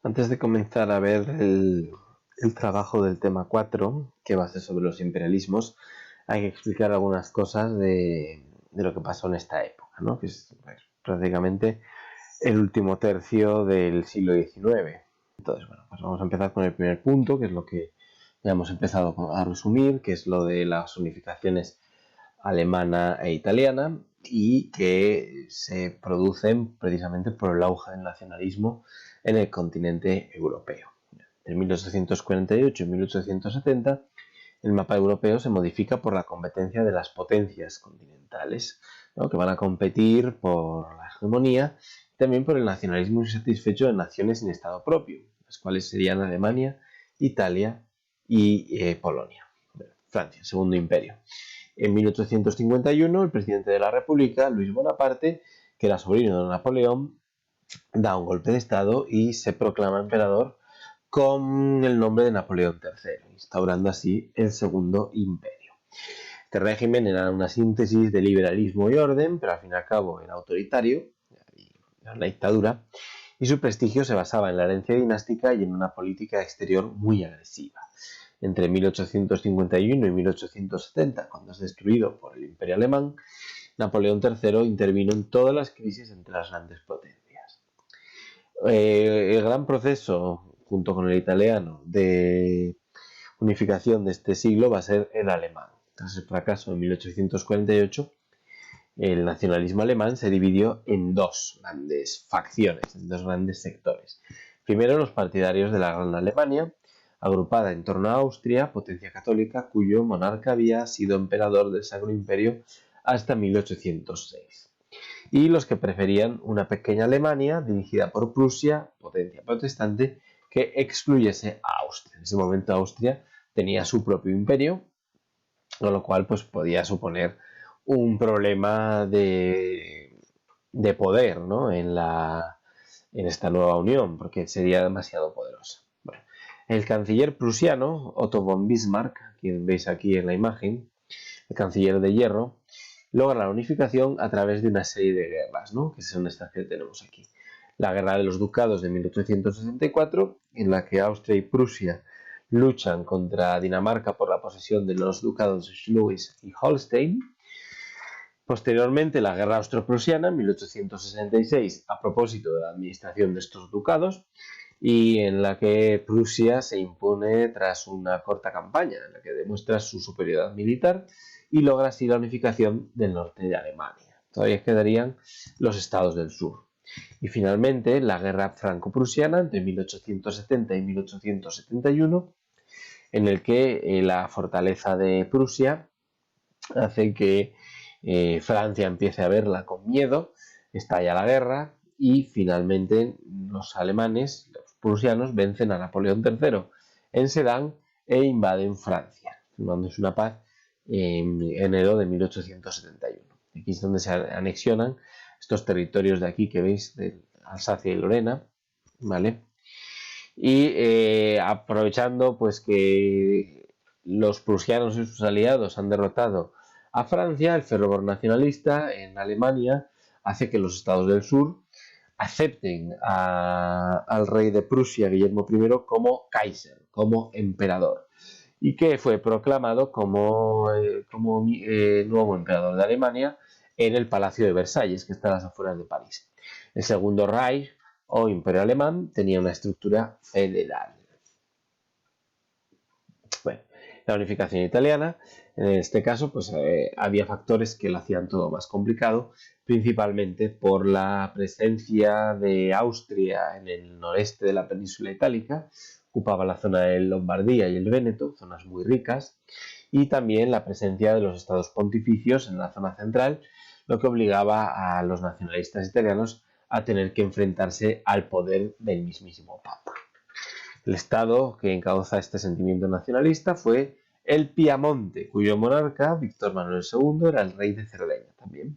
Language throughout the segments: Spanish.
Antes de comenzar a ver el trabajo del tema 4, que va a ser sobre los imperialismos, hay que explicar algunas cosas de lo que pasó en esta época, ¿no? Que es prácticamente el último tercio del siglo XIX. Entonces, bueno, pues vamos a empezar con el primer punto, que es lo que ya hemos empezado a resumir, que es lo de las unificaciones alemana e italiana y que se producen precisamente por el auge del nacionalismo en el continente europeo. Entre 1848 y 1870 el mapa europeo se modifica por la competencia de las potencias continentales, ¿no? Que van a competir por la hegemonía y también por el nacionalismo insatisfecho de naciones sin Estado propio, las cuales serían Alemania, Italia y Polonia. Francia, Segundo Imperio. En 1851, el presidente de la República, Luis Bonaparte, que era sobrino de Napoleón, da un golpe de Estado y se proclama emperador con el nombre de Napoleón III, instaurando así el Segundo Imperio. Este régimen era una síntesis de liberalismo y orden, pero al fin y al cabo era autoritario, era una dictadura, y su prestigio se basaba en la herencia dinástica y en una política exterior muy agresiva. Entre 1851 y 1870, cuando es destruido por el Imperio Alemán, Napoleón III intervino en todas las crisis entre las grandes potencias. El gran proceso, junto con el italiano, de unificación de este siglo va a ser el alemán. Tras el fracaso en 1848, el nacionalismo alemán se dividió en dos grandes facciones, en dos grandes sectores. Primero, los partidarios de la Gran Alemania, agrupada en torno a Austria, potencia católica, cuyo monarca había sido emperador del Sacro Imperio hasta 1806. Y los que preferían una pequeña Alemania dirigida por Prusia, potencia protestante, que excluyese a Austria. En ese momento Austria tenía su propio imperio, con lo cual pues podía suponer un problema de poder, ¿no? en esta nueva unión, porque sería demasiado poderosa. Bueno, el canciller prusiano, Otto von Bismarck, quien veis aquí en la imagen, el canciller de hierro, logra la unificación a través de una serie de guerras, ¿no? Que son estas que tenemos aquí. La guerra de los ducados de 1864, en la que Austria y Prusia luchan contra Dinamarca por la posesión de los ducados de Schleswig y Holstein. Posteriormente, la guerra austro-prusiana en 1866, a propósito de la administración de estos ducados, y en la que Prusia se impone tras una corta campaña, en la que demuestra su superioridad militar y logra así la unificación del norte de Alemania. Todavía quedarían los estados del sur. Y finalmente, la guerra franco-prusiana entre 1870 y 1871, en el que la fortaleza de Prusia hace que Francia empiece a verla con miedo, estalla la guerra y finalmente los alemanes, los prusianos, vencen a Napoleón III en Sedan e invaden Francia, firmándose una paz en enero de 1871. Aquí es donde se anexionan estos territorios de aquí que veis, de Alsacia y Lorena, ¿vale? Y aprovechando pues que los prusianos y sus aliados han derrotado a Francia, el fervor nacionalista en Alemania hace que los estados del sur acepten al rey de Prusia, Guillermo I, como Kaiser, como emperador, y que fue proclamado como nuevo emperador de Alemania en el Palacio de Versalles, que está a las afueras de París. El Segundo Reich o Imperio Alemán tenía una estructura federal. Bueno, la unificación italiana, en este caso, pues había factores que lo hacían todo más complicado, principalmente por la presencia de Austria en el noreste de la península itálica, ocupaba la zona de Lombardía y el Véneto, zonas muy ricas, y también la presencia de los estados pontificios en la zona central, lo que obligaba a los nacionalistas italianos a tener que enfrentarse al poder del mismísimo Papa. El estado que encauza este sentimiento nacionalista fue el Piamonte, cuyo monarca, Víctor Manuel II, era el rey de Cerdeña también.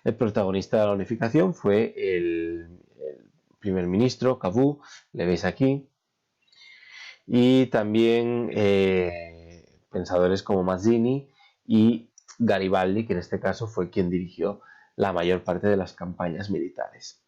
El protagonista de la unificación fue el primer ministro, Cavour, le veis aquí, y también pensadores como Mazzini y Garibaldi, que en este caso fue quien dirigió la mayor parte de las campañas militares.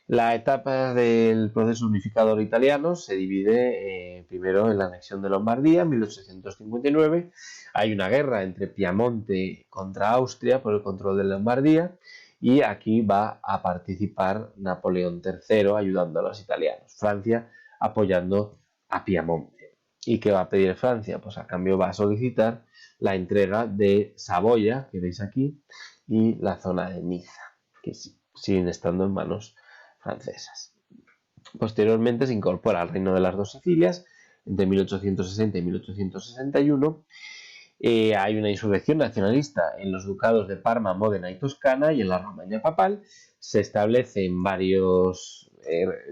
La etapa del proceso unificador italiano se divide primero en la anexión de Lombardía en 1859. Hay una guerra entre Piamonte contra Austria por el control de Lombardía y aquí va a participar Napoleón III ayudando a los italianos. Francia apoyando a Piamonte. ¿Y qué va a pedir Francia? Pues a cambio va a solicitar la entrega de Saboya, que veis aquí, y la zona de Niza, que siguen estando en manos francesas. Posteriormente se incorpora al Reino de las Dos Sicilias entre 1860 y 1861. Hay una insurrección nacionalista en los ducados de Parma, Módena y Toscana y en la Romaña papal. Se establecen varios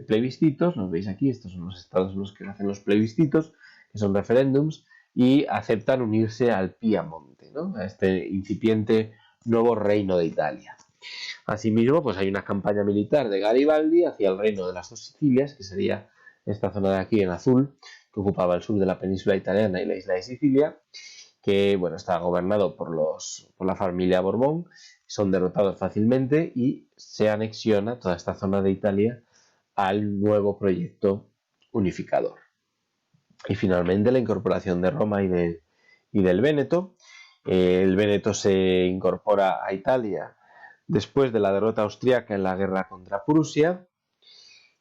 plebiscitos, los veis aquí, estos son los estados en los que hacen los plebiscitos, que son referéndums, y aceptan unirse al Piamonte, ¿no? A este incipiente nuevo reino de Italia. Asimismo, pues hay una campaña militar de Garibaldi hacia el reino de las Dos Sicilias, que sería esta zona de aquí en azul, que ocupaba el sur de la península italiana y la isla de Sicilia, que bueno, está gobernado por la familia Borbón, son derrotados fácilmente y se anexiona toda esta zona de Italia al nuevo proyecto unificador. Y finalmente la incorporación de Roma y del Véneto. El Véneto se incorpora a Italia después de la derrota austriaca en la guerra contra Prusia,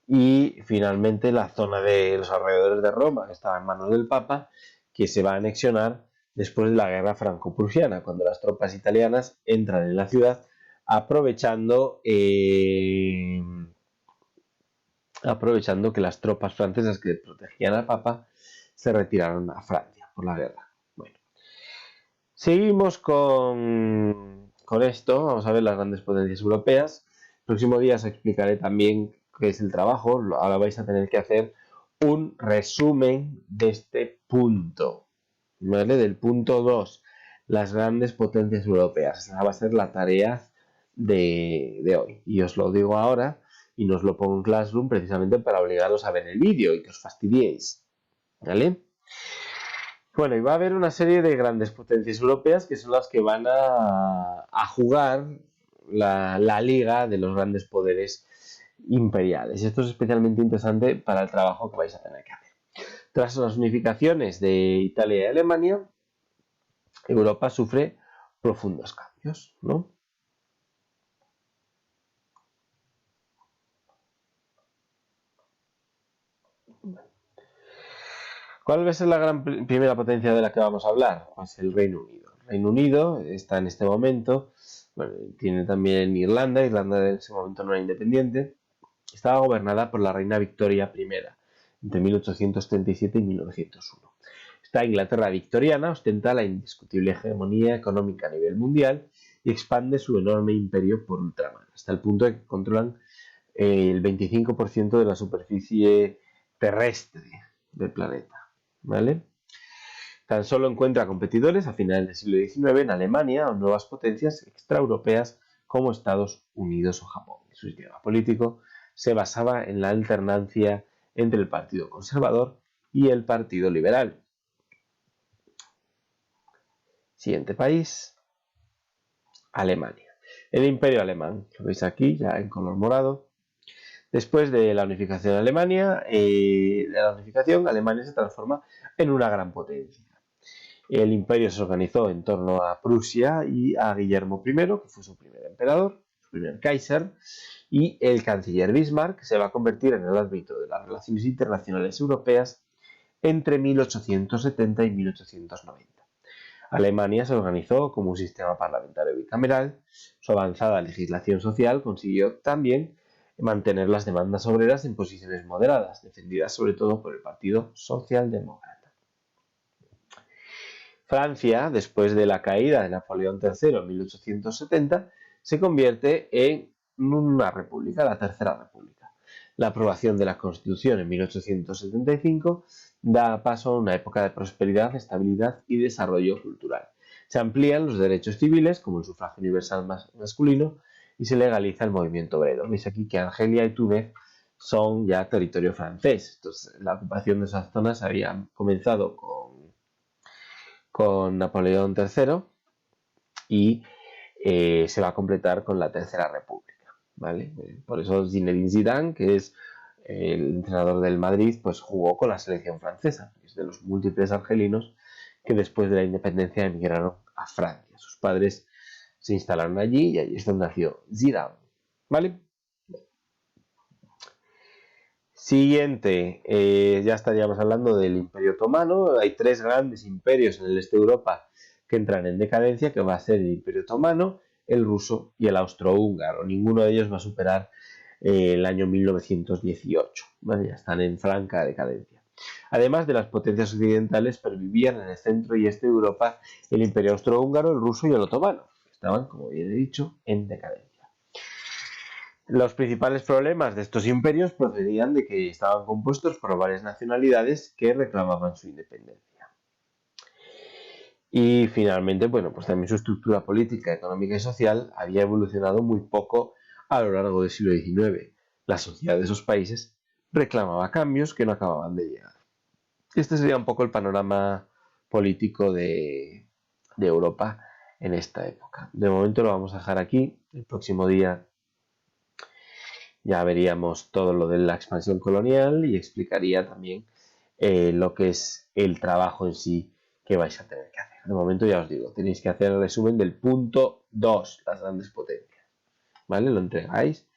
y finalmente la zona de los alrededores de Roma, que estaba en manos del Papa, que se va a anexionar después de la guerra franco-prusiana, cuando las tropas italianas entran en la ciudad aprovechando que las tropas francesas que protegían al Papa se retiraron a Francia por la guerra. Bueno, seguimos con esto, vamos a ver las grandes potencias europeas. El próximo día os explicaré también qué es el trabajo, ahora vais a tener que hacer un resumen de este punto, ¿vale? Del punto 2, las grandes potencias europeas. Esa va a ser la tarea de hoy. Y os lo digo ahora y no os lo pongo en Classroom precisamente para obligaros a ver el vídeo y que os fastidiéis, ¿vale? Bueno, y va a haber una serie de grandes potencias europeas que son las que van a jugar la liga de los grandes poderes imperiales. Y esto es especialmente interesante para el trabajo que vais a tener que hacer. Tras las unificaciones de Italia y Alemania, Europa sufre profundos cambios, ¿no? ¿Cuál va a ser la primera potencia de la que vamos a hablar? Pues el Reino Unido. El Reino Unido está en este momento, bueno, tiene también Irlanda en ese momento no era independiente, estaba gobernada por la reina Victoria I entre 1837 y 1901. Esta Inglaterra victoriana ostenta la indiscutible hegemonía económica a nivel mundial y expande su enorme imperio por ultramar, hasta el punto de que controlan el 25% de la superficie terrestre del planeta, ¿vale? Tan solo encuentra competidores a finales del siglo XIX en Alemania o nuevas potencias extraeuropeas como Estados Unidos o Japón. Su sistema político se basaba en la alternancia entre el Partido Conservador y el Partido Liberal. Siguiente país, Alemania. El Imperio Alemán, lo veis aquí ya en color morado. Después de la unificación de Alemania, Alemania se transforma en una gran potencia. El imperio se organizó en torno a Prusia y a Guillermo I, que fue su primer emperador, su primer Kaiser, y el canciller Bismarck se va a convertir en el árbitro de las relaciones internacionales europeas entre 1870 y 1890. Alemania se organizó como un sistema parlamentario bicameral. Su avanzada legislación social consiguió también mantener las demandas obreras en posiciones moderadas, defendidas sobre todo por el Partido Socialdemócrata. Francia, después de la caída de Napoleón III en 1870, se convierte en una república, la Tercera República. La aprobación de la Constitución en 1875 da paso a una época de prosperidad, estabilidad y desarrollo cultural. Se amplían los derechos civiles, como el sufragio universal masculino, y se legaliza el movimiento obrero. Veis aquí que Argelia y Túnez son ya territorio francés. Entonces, la ocupación de esas zonas había comenzado con Napoleón III y se va a completar con la Tercera República. ¿vale? Por eso Zinedine Zidane, que es el entrenador del Madrid, pues jugó con la selección francesa, es de los múltiples argelinos que después de la independencia emigraron a Francia. Sus padres se instalaron allí y allí es donde nació Zidane, ¿vale? Siguiente, ya estaríamos hablando del Imperio Otomano. Hay tres grandes imperios en el este de Europa que entran en decadencia, que va a ser el Imperio Otomano, el ruso y el austrohúngaro. Ninguno de ellos va a superar el año 1918, ¿vale? Ya están en franca decadencia. Además de las potencias occidentales, pervivían en el centro y este de Europa el Imperio Austrohúngaro, el ruso y el otomano, que estaban, como bien he dicho, en decadencia. Los principales problemas de estos imperios procedían de que estaban compuestos por varias nacionalidades que reclamaban su independencia. Y finalmente, bueno, pues también su estructura política, económica y social había evolucionado muy poco a lo largo del siglo XIX. La sociedad de esos países reclamaba cambios que no acababan de llegar. Este sería un poco el panorama político de Europa en esta época. De momento lo vamos a dejar aquí. El próximo día ya veríamos todo lo de la expansión colonial y explicaría también lo que es el trabajo en sí que vais a tener que hacer. De momento ya os digo, tenéis que hacer el resumen del punto 2, las grandes potencias. ¿Vale? Lo entregáis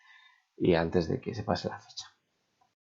y antes de que se pase la fecha.